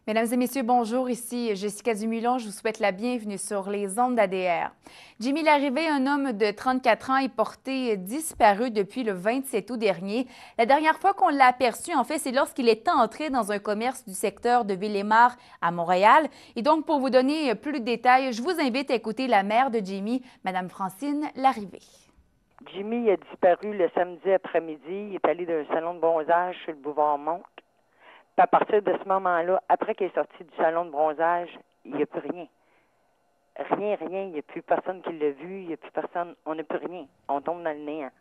Mesdames et messieurs, bonjour. Ici Jessica Dumulon. Je vous souhaite la bienvenue sur les ondes d'ADR. Jimmy Larrivée, un homme de 34 ans, est porté disparu depuis le 27 août dernier. La dernière fois qu'on l'a aperçu, en fait, c'est lorsqu'il est entré dans un commerce du secteur de Ville-et-Mare à Montréal. Et donc, pour vous donner plus de détails, je vous invite à écouter la mère de Jimmy, Mme Francine Larrivée. Jimmy a disparu le samedi après-midi. Il est allé d'un salon de bronzage sur le boulevard Monk. Puis à partir de ce moment-là, après qu'il est sorti du salon de bronzage, il n'y a plus rien. Rien. Il n'y a plus personne qui l'a vu. Il n'y a plus personne. On n'a plus rien. On tombe dans le néant.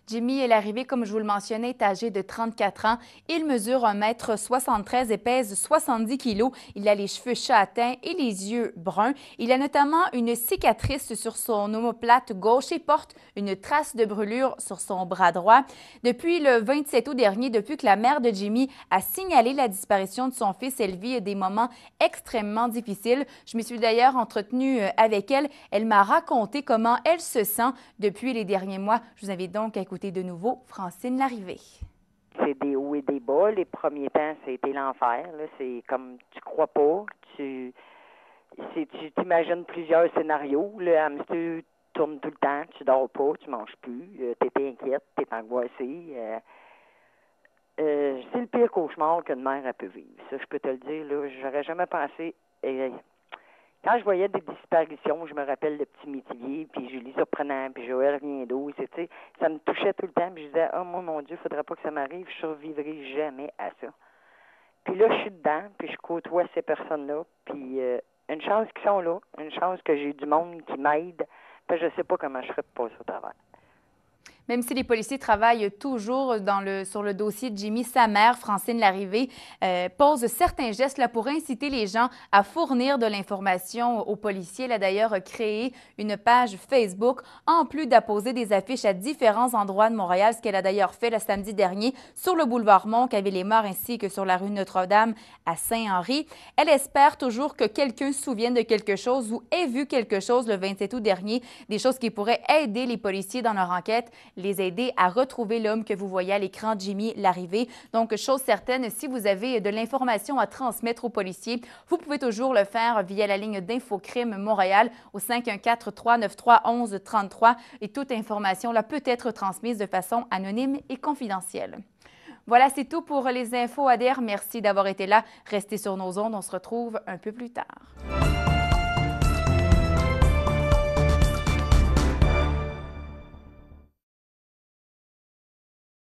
Jimmy Larrivée, comme je vous le mentionnais, est âgé de 34 ans. Il mesure 1,73 m et pèse 70 kg. Il a les cheveux châtains et les yeux bruns. Il a notamment une cicatrice sur son omoplate gauche et porte une trace de brûlure sur son bras droit. Depuis le 27 août dernier, depuis que la mère de Jimmy a signalé la disparition de son fils, elle vit des moments extrêmement difficiles. Je me suis d'ailleurs entretenue avec elle. Elle m'a raconté comment elle se sent depuis les derniers mois. Je vous invite donc à écouter de nouveau Francine Larrivée. C'est des hauts et des bas. Les premiers temps, c'était l'enfer. C'est comme tu crois pas. Tu t'imagines plusieurs scénarios. Le hamster tourne tout le temps. Tu dors pas, tu manges plus. Tu es inquiète, tu es angoissée. C'est le pire cauchemar qu'une mère a pu vivre. Ça, je peux te le dire. Là, j'aurais jamais pensé. Quand je voyais des disparitions, je me rappelle de Petit Métivier, puis Julie Surprenant, puis Joël Riendeau, ça me touchait tout le temps, puis je disais, oh mon Dieu, faudrait pas que ça m'arrive, je survivrai jamais à ça. Puis là, je suis dedans, puis je côtoie ces personnes-là, puis une chance qu'ils sont là, une chance que j'ai du monde qui m'aide, puis je sais pas comment je ferais pour passer au travers. Même si les policiers travaillent toujours sur le dossier de Jimmy, sa mère, Francine Larrivée, pose certains gestes là, pour inciter les gens à fournir de l'information aux policiers. Elle a d'ailleurs créé une page Facebook, en plus d'apposer des affiches à différents endroits de Montréal, ce qu'elle a d'ailleurs fait le samedi dernier sur le boulevard Monk à Ville-et-Mare ainsi que sur la rue Notre-Dame à Saint-Henri. Elle espère toujours que quelqu'un se souvienne de quelque chose ou ait vu quelque chose le 27 août dernier, des choses qui pourraient aider les policiers dans leur enquête, les aider à retrouver l'homme que vous voyez à l'écran, Jimmy Larrivée. Donc, chose certaine, si vous avez de l'information à transmettre aux policiers, vous pouvez toujours le faire via la ligne d'Infocrime Montréal au 514-393-1133 et toute information là peut être transmise de façon anonyme et confidentielle. Voilà, c'est tout pour les infos ADR. Merci d'avoir été là. Restez sur nos ondes. On se retrouve un peu plus tard.